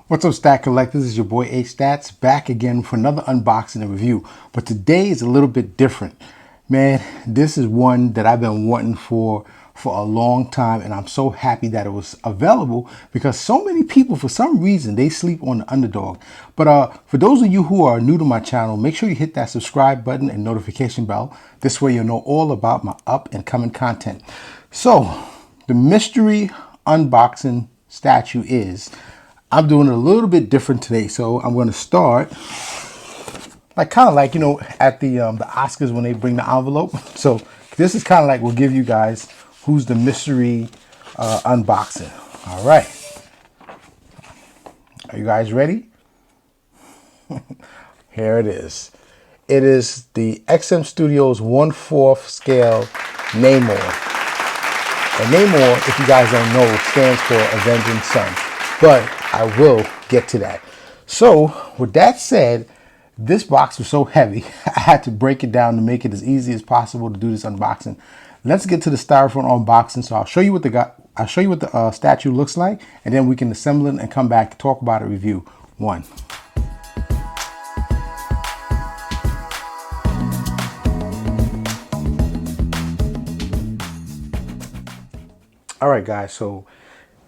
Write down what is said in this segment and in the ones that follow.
What's up, Stat Collectors? It's your boy HStats back again for another unboxing and review. But today is a little bit different. Man, this is one that I've been wanting for a long time, and I'm so happy that it was available because so many people, for some reason, they sleep on the underdog. But for those of you who are new to my channel, make sure you hit that subscribe button and notification bell. This way you'll know all about my up and coming content. So the mystery unboxing statue is, I'm doing it a little bit different today. So I'm going to start like kind of like, you know, at the Oscars when they bring the envelope. So this is kind of like we'll give you guys who's the mystery unboxing. All right. Are you guys ready? Here it is. It is the XM Studios 1/4 scale Namor. And Namor, if you guys don't know, stands for Avenging Son. But I will get to that. So with that said, this box was so heavy, I had to break it down to make it as easy as possible to do this unboxing. Let's get to the styrofoam unboxing. So I'll show you what the statue looks like, and then we can assemble it and come back to talk about it. Review one. All right, guys. So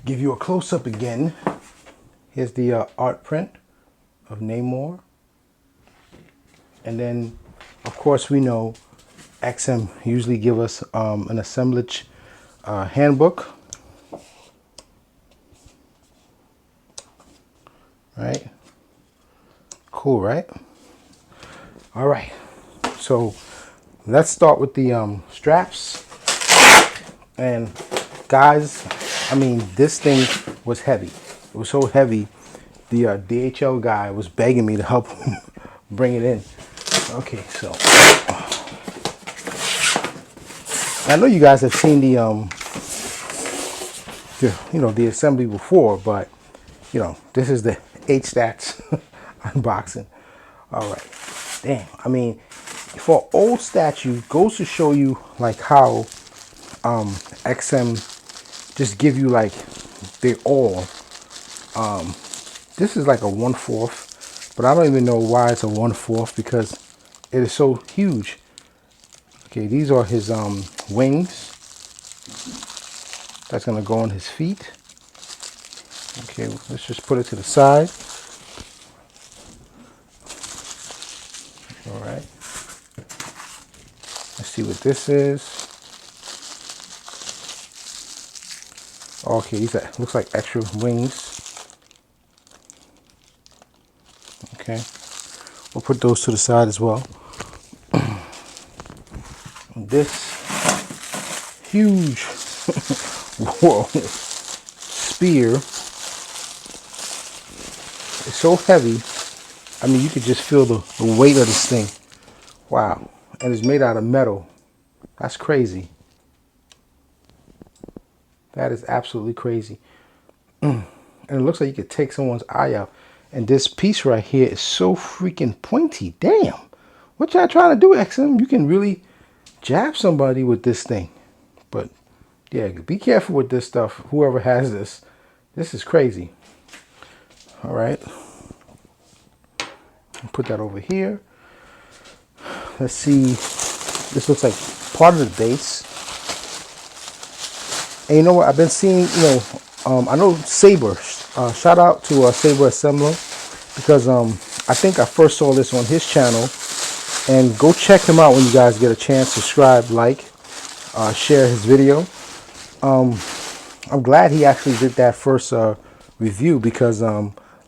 give you a close up again. Here's the art print of Namor. And then, of course, we know XM usually give us an assemblage handbook. Right? Cool, right? All right. So let's start with the straps. And guys, I mean, this thing was heavy. It was so heavy, the DHL guy was begging me to help him bring it in. Okay, so I know you guys have seen the assembly before, but you know, this is the HStats unboxing. All right, damn. I mean, for old statue, goes to show you like how XM just give you like they all. This is like a 1/4, but I don't even know why it's a 1/4 because it is so huge. Okay, these are his wings. That's gonna go on his feet. Okay, let's just put it to the side. All right. Let's see what this is. Okay, these looks like extra wings. Okay, we'll put those to the side as well. This huge whoa, spear is so heavy. I mean, you could just feel the weight of this thing. Wow, and it's made out of metal. That's crazy. That is absolutely crazy. And it looks like you could take someone's eye out. And this piece right here is so freaking pointy. Damn. What y'all trying to do, XM? You can really jab somebody with this thing. But yeah, be careful with this stuff. Whoever has this. This is crazy. All right. Put that over here. Let's see. This looks like part of the base. And you know what? I've been seeing, you know, I know Saber. Shout out to Saber Assembler because I think I first saw this on his channel. And go check him out when you guys get a chance. Subscribe, like, share his video. I'm glad he actually did that first review because,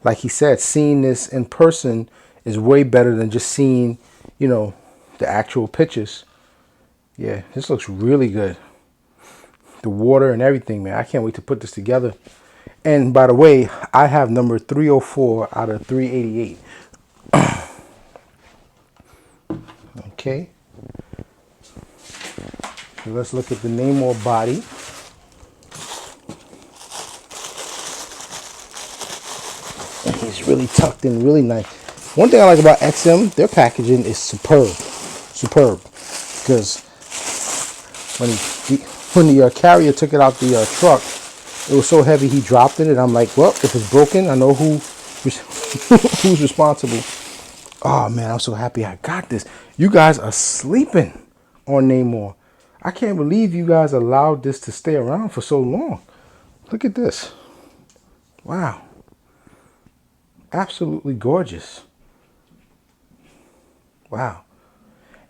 like he said, seeing this in person is way better than just seeing, you know, the actual pictures. Yeah, this looks really good. The water and everything, man. I can't wait to put this together. And by the way, I have number 304 out of 388. Okay. So let's look at the Namor body. And he's really tucked in really nice. One thing I like about XM, their packaging is superb. Superb. Because when the carrier took it out the truck, it was so heavy he dropped it, and I'm like, well, if it's broken, I know who who's responsible. Oh man, I'm so happy I got this. You guys are sleeping on Namor. I can't believe you guys allowed this to stay around for so long. Look at this. Wow. Absolutely gorgeous. Wow.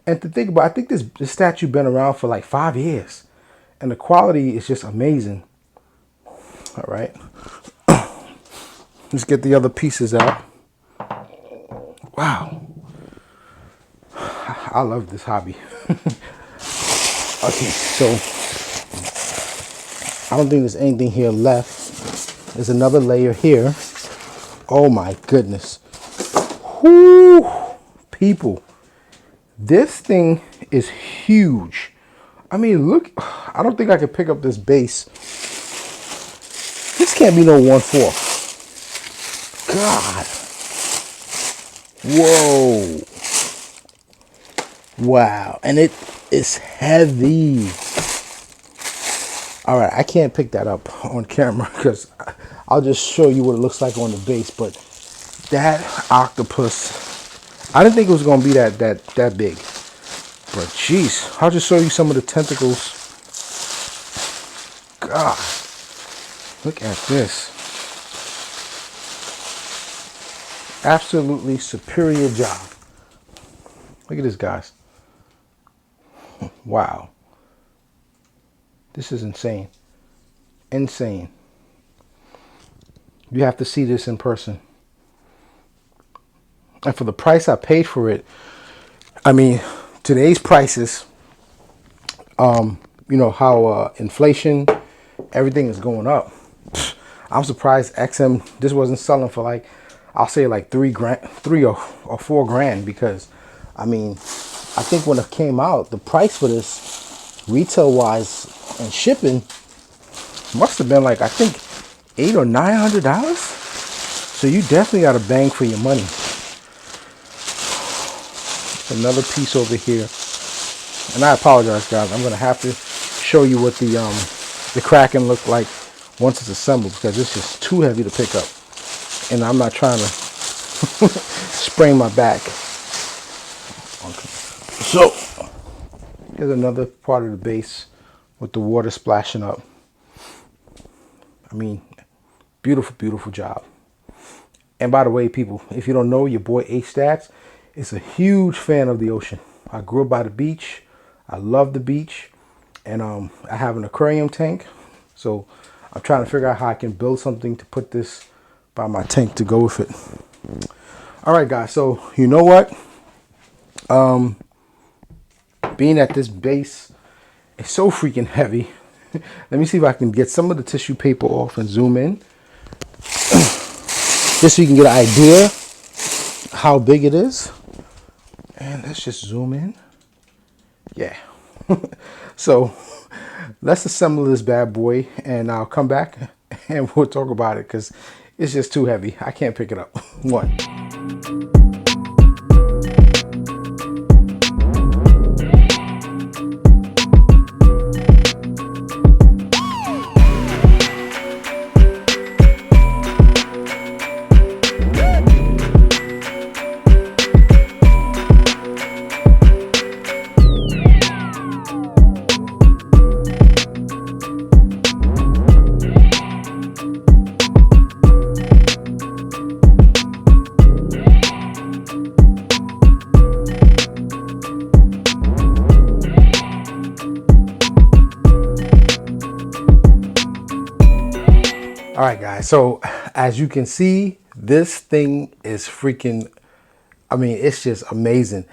And to think about, I think this statue been around for like 5 years. And the quality is just amazing. All right. Let's get the other pieces out. Wow. I love this hobby. Okay, so I don't think there's anything here left. There's another layer here. Oh my goodness. Whoo! People, this thing is huge. I mean, look, I don't think I can pick up this base. This can't be no 1/4. God. Whoa. Wow. And it is heavy. All right, I can't pick that up on camera because I'll just show you what it looks like on the base. But that octopus, I didn't think it was going to be that big. But jeez, I'll just show you some of the tentacles. God, look at this. Absolutely superior job. Look at this, guys. Wow. This is insane. Insane. You have to see this in person. And for the price I paid for it, I mean, today's prices, you know how inflation, everything is going up. I'm surprised XM, this wasn't selling for like, I'll say like $3 or $4 grand, because I mean, I think when it came out, the price for this retail wise and shipping must have been like, I think $800 or $900. So you definitely got a bang for your money. Another piece over here, and I apologize, guys. I'm gonna have to show you what the Kraken looked like once it's assembled, because it's just too heavy to pick up, and I'm not trying to sprain my back. Okay. So here's another part of the base with the water splashing up. I mean, beautiful, beautiful job. And by the way, people, if you don't know, your boy HStats is a huge fan of the ocean. I grew up by the beach. I love the beach. And I have an aquarium tank. So I'm trying to figure out how I can build something to put this by my tank to go with it. All right, guys. So you know what? Being at this base is so freaking heavy. Let me see if I can get some of the tissue paper off and zoom in. Just so you can get an idea how big it is. And let's just zoom in. Yeah. So let's assemble this bad boy, and I'll come back and we'll talk about it, because it's just too heavy. I can't pick it up. One. All right, guys. So as you can see, this thing is freaking, I mean, it's just amazing.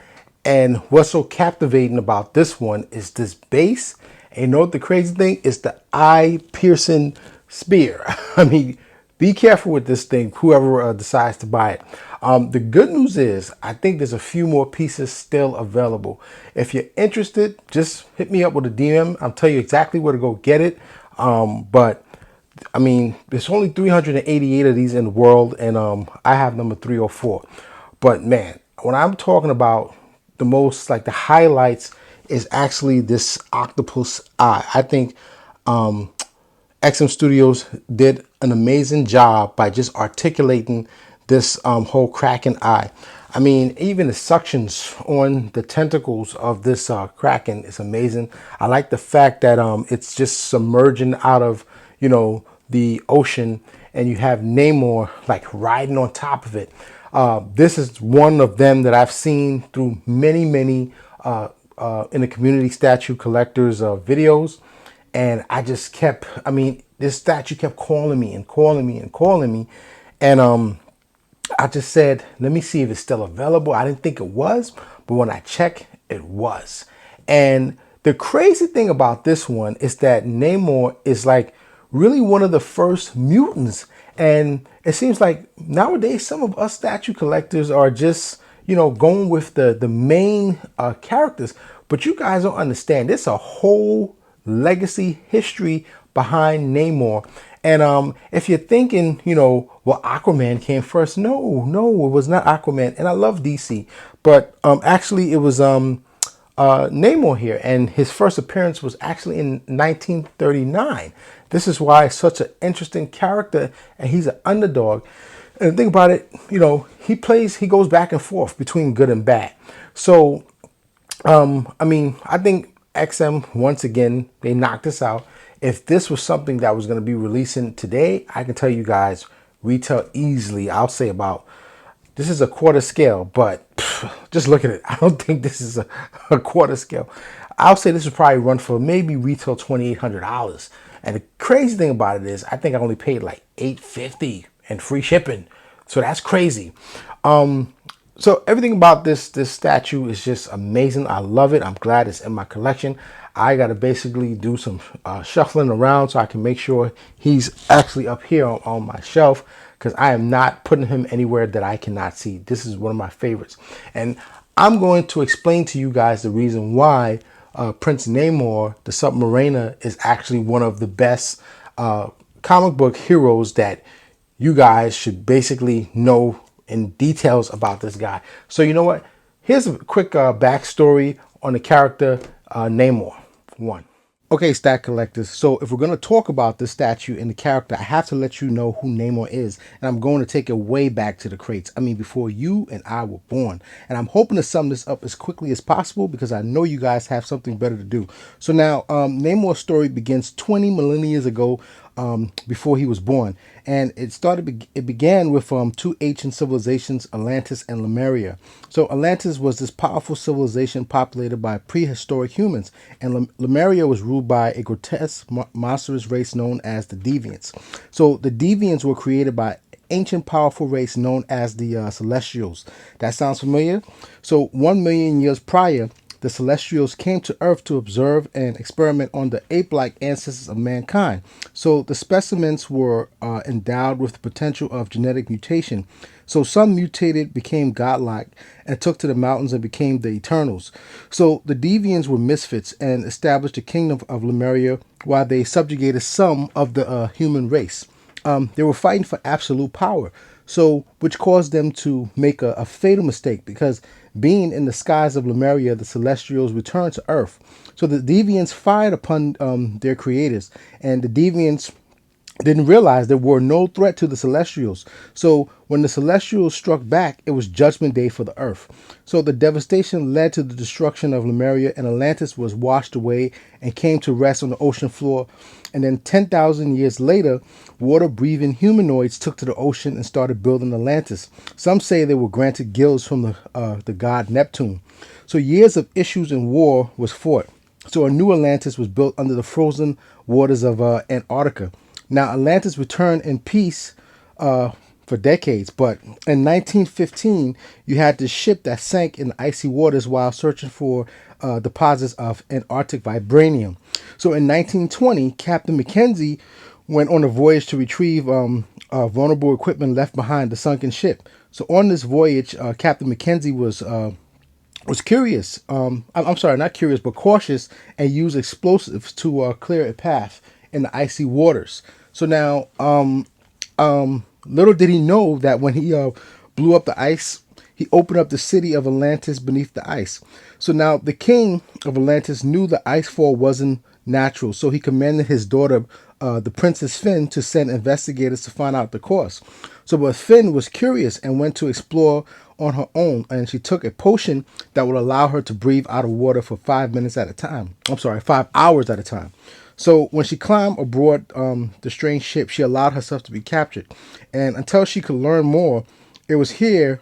And what's so captivating about this one is this base. And you know what the crazy thing is? The eye-piercing spear. I mean, be careful with this thing, whoever decides to buy it. The good news is, I think there's a few more pieces still available. If you're interested, just hit me up with a DM. I'll tell you exactly where to go get it. But I mean, there's only 388 of these in the world, and I have number 304. But man, when I'm talking about the most, like the highlights, is actually this octopus eye. I think XM Studios did an amazing job by just articulating this whole Kraken eye. I mean, even the suctions on the tentacles of this Kraken is amazing. I like the fact that it's just submerging out of, you know, the ocean, and you have Namor like riding on top of it. This is one of them that I've seen through many in the community statue collectors videos, and I just kept, I mean, this statue kept calling me and calling me and calling me, and I just said, let me see if it's still available. I didn't think it was, but when I checked, it was. And the crazy thing about this one is that Namor is like really one of the first mutants. And it seems like nowadays some of us statue collectors are just, you know, going with the main characters. But you guys don't understand. There's a whole legacy history behind Namor. And if you're thinking, you know, well, Aquaman came first. No, it was not Aquaman. And I love DC. But actually, it was Namor here. And his first appearance was actually in 1939. This is why it's such an interesting character. And he's an underdog. And think about it, you know, he goes back and forth between good and bad. So, I mean, I think XM, once again, they knocked us out. If this was something that was going to be releasing today, I can tell you guys, retail easily, I'll say about, this is a quarter scale, but just look at it. I don't think this is a quarter scale. I'll say this would probably run for maybe retail $2,800. And the crazy thing about it is, I think I only paid like $850 and free shipping. So that's crazy. So everything about this statue is just amazing. I love it. I'm glad it's in my collection. I got to basically do some shuffling around so I can make sure he's actually up here on my shelf, because I am not putting him anywhere that I cannot see. This is one of my favorites. And I'm going to explain to you guys the reason why Prince Namor, the Submariner, is actually one of the best comic book heroes that you guys should basically know in details about this guy. So you know what? Here's a quick backstory on the character Namor. One. Okay, stat collectors. So if we're going to talk about this statue and the character, I have to let you know who Namor is. And I'm going to take it way back to the crates. I mean, before you and I were born. And I'm hoping to sum this up as quickly as possible, because I know you guys have something better to do. So now, Namor's story begins 20 millennia ago, before he was born. And it began with two ancient civilizations, Atlantis and Lemuria. So Atlantis was this powerful civilization populated by prehistoric humans, and Lemuria was ruled by a grotesque, monstrous race known as the Deviants. So the Deviants were created by ancient powerful race known as the Celestials. That sounds familiar? So 1 million years prior, the Celestials came to Earth to observe and experiment on the ape-like ancestors of mankind. So the specimens were endowed with the potential of genetic mutation. So some mutated, became godlike, and took to the mountains and became the Eternals. So the Deviants were misfits and established the kingdom of Lemuria, while they subjugated some of the human race. They were fighting for absolute power, so which caused them to make a fatal mistake, because being in the skies of Lemuria, the Celestials returned to Earth. So the Deviants fired upon their creators, and the Deviants didn't realize there were no threat to the Celestials. So when the Celestials struck back, it was Judgment Day for the Earth. So the devastation led to the destruction of Lemuria, and Atlantis was washed away and came to rest on the ocean floor. And then 10,000 years later, water-breathing humanoids took to the ocean and started building Atlantis. Some say they were granted gills from the god Neptune. So years of issues and war was fought. So a new Atlantis was built under the frozen waters of Antarctica. Now, Atlantis returned in peace for decades, but in 1915, you had this ship that sank in the icy waters while searching for deposits of Antarctic vibranium. So in 1920, Captain Mackenzie went on a voyage to retrieve vulnerable equipment left behind the sunken ship. So on this voyage, Captain Mackenzie was curious. I'm sorry, not curious, but cautious, and used explosives to clear a path in the icy waters. So now, little did he know that when he blew up the ice, he opened up the city of Atlantis beneath the ice. So now the king of Atlantis knew the icefall wasn't natural, so he commanded his daughter, the Princess Finn, to send investigators to find out the cause. So, but Finn was curious and went to explore on her own, and she took a potion that would allow her to breathe out of water for 5 minutes at a time. I'm sorry, 5 hours at a time. So when she climbed aboard the strange ship, she allowed herself to be captured, and until she could learn more, it was here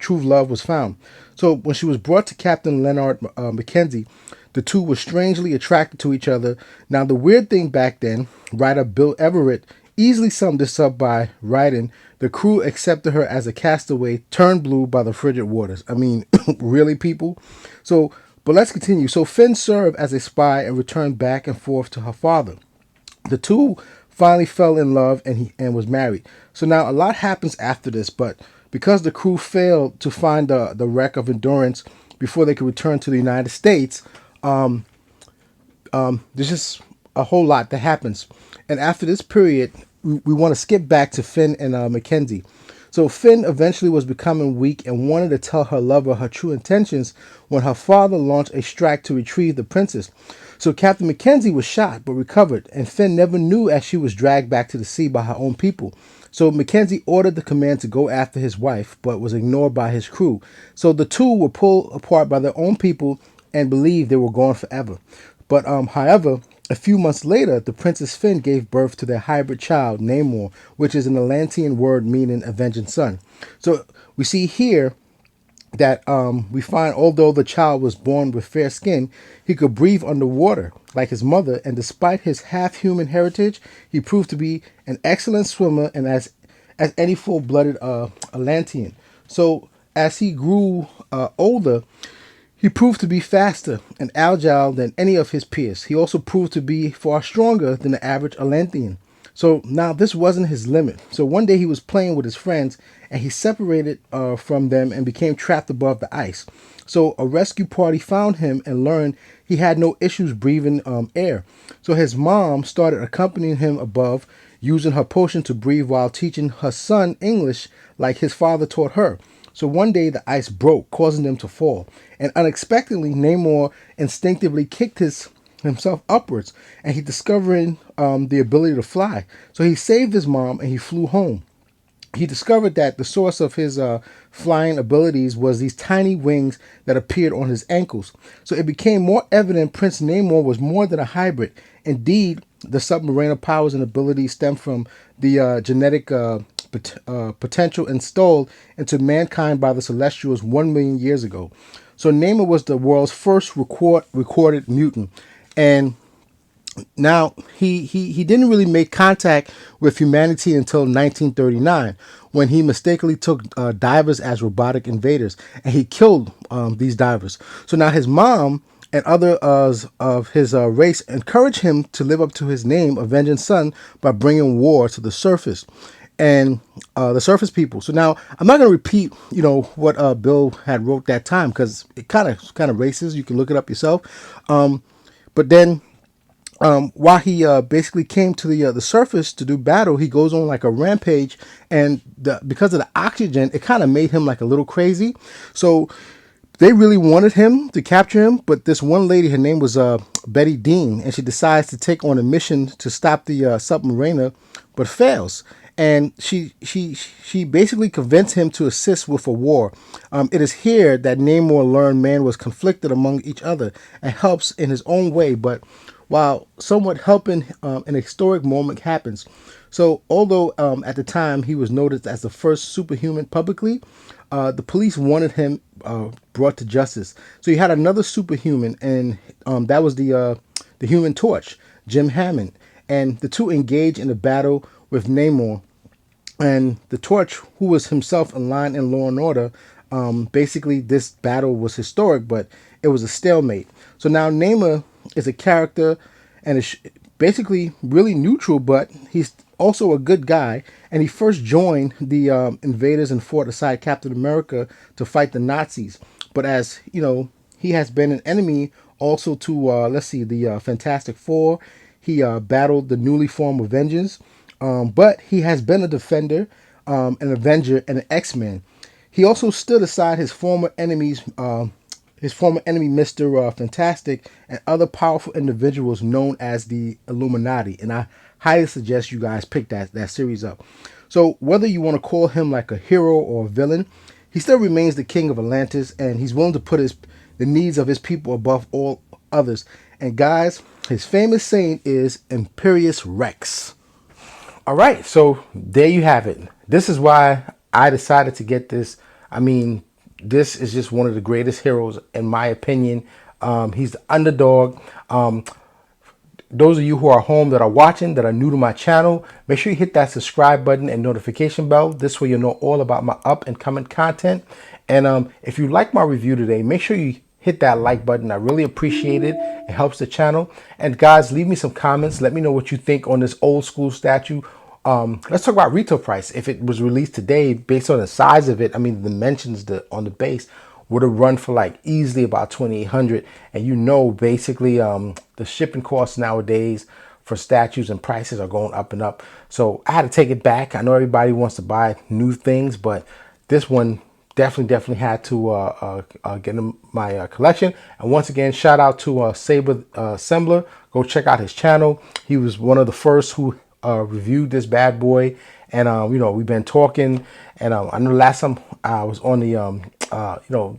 true love was found. So when she was brought to Captain Leonard Mackenzie, the two were strangely attracted to each other. Now, the weird thing back then, writer Bill Everett easily summed this up by writing, the crew accepted her as a castaway turned blue by the frigid waters. I mean, really, people? So, but let's continue. So Finn served as a spy and returned back and forth to her father. The two finally fell in love and was married. So now a lot happens after this, but because the crew failed to find the wreck of Endurance before they could return to the United States, there's just a whole lot that happens. And after this period, we want to skip back to Finn and Mackenzie. So Finn eventually was becoming weak and wanted to tell her lover her true intentions when her father launched a strike to retrieve the princess. So Captain Mackenzie was shot but recovered, and Finn never knew as she was dragged back to the sea by her own people. So Mackenzie ordered the command to go after his wife, but was ignored by his crew. So the two were pulled apart by their own people and believed they were gone forever. But however, a few months later, the Princess Finn gave birth to their hybrid child, Namor, which is an Atlantean word meaning avenging son. So we see here that we find although the child was born with fair skin, he could breathe underwater like his mother, and despite his half-human heritage, he proved to be an excellent swimmer and as any full-blooded Atlantean. So as he grew older, he proved to be faster and agile than any of his peers. He also proved to be far stronger than the average Atlantean. So now this wasn't his limit. So one day he was playing with his friends and he separated from them and became trapped above the ice. So a rescue party found him and learned he had no issues breathing air. So his mom started accompanying him above, using her potion to breathe while teaching her son English like his father taught her. So one day the ice broke, causing them to fall. And unexpectedly, Namor instinctively kicked himself upwards, and he discovered the ability to fly. So he saved his mom and he flew home. He discovered that the source of his flying abilities was these tiny wings that appeared on his ankles. So it became more evident Prince Namor was more than a hybrid. Indeed, the submariner powers and abilities stem from the genetic potential installed into mankind by the Celestials 1 million years ago. So Namor was the world's first recorded mutant, and now he didn't really make contact with humanity until 1939, when he mistakenly took divers as robotic invaders, and he killed these divers. So now his mom and other of his race encouraged him to live up to his name, Avenging Son, by bringing war to the surface and the surface people. So now I'm not going to repeat, what Bill had wrote that time, because it kind of racist. You can look it up yourself. But then while he basically came to the surface to do battle, he goes on like a rampage, and because of the oxygen, it kind of made him like a little crazy. So they really wanted him to capture him, but this one lady, her name was Betty Dean, and she decides to take on a mission to stop the submariner, but fails. And she basically convinced him to assist with a war. It is here that Namor learned man was conflicted among each other and helps in his own way, but while somewhat helping, an historic moment happens. So although at the time he was noticed as the first superhuman publicly, the police wanted him brought to justice. So you had another superhuman, and that was the Human Torch, Jim Hammond, and the two engaged in a battle with Namor. And the Torch, who was himself a line in Law and Order, basically this battle was historic, but it was a stalemate. So now Namor is a character and is basically really neutral, but he's also a good guy. And he first joined the Invaders and fought aside Captain America to fight the Nazis. But as you know, he has been an enemy also to the Fantastic Four. He battled the newly formed Avengers. But he has been a defender, an Avenger, and an X-Men. He also stood aside his former enemies, Mr. Fantastic, and other powerful individuals known as the Illuminati. And I highly suggest you guys pick that series up. So whether you want to call him like a hero or a villain, he still remains the king of Atlantis, and he's willing to put the needs of his people above all others. And guys, his famous saying is Imperious Rex. All right, so there you have it. This is why I decided to get this. I mean, this is just one of the greatest heroes in my opinion. He's the underdog. Those of you who are home that are watching, that are new to my channel, make sure you hit that subscribe button and notification bell. This way you'll know all about my up and coming content. And if you like my review today, make sure you hit that like button. I really appreciate it. It helps the channel. And guys, leave me some comments. Let me know what you think on this old school statue. Let's talk about retail price. If it was released today, based on the size of it, I mean, the dimensions on the base would have run for like easily about 2,800. And you know, basically, the shipping costs nowadays for statues and prices are going up and up. So I had to take it back. I know everybody wants to buy new things, but this one definitely had to get in my collection. And once again, shout out to Saber Assembler. Go check out his channel. He was one of the first who reviewed this bad boy. And you know, we've been talking, and I know last time I was on the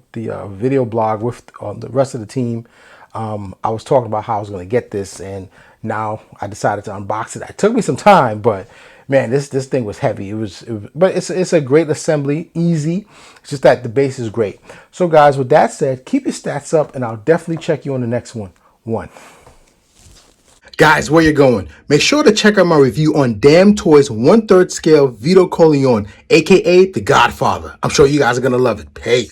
video blog with the rest of the team, I was talking about how I was going to get this, and now I decided to unbox it. It took me some time, but man, this thing was heavy. But it's a great assembly, easy. It's just that the base is great. So guys, with that said, keep your stats up, and I'll definitely check you on the next one. Guys, where you going? Make sure to check out my review on Damn Toys 1/3 scale Vito Corleone, aka The Godfather. I'm sure you guys are going to love it. Peace.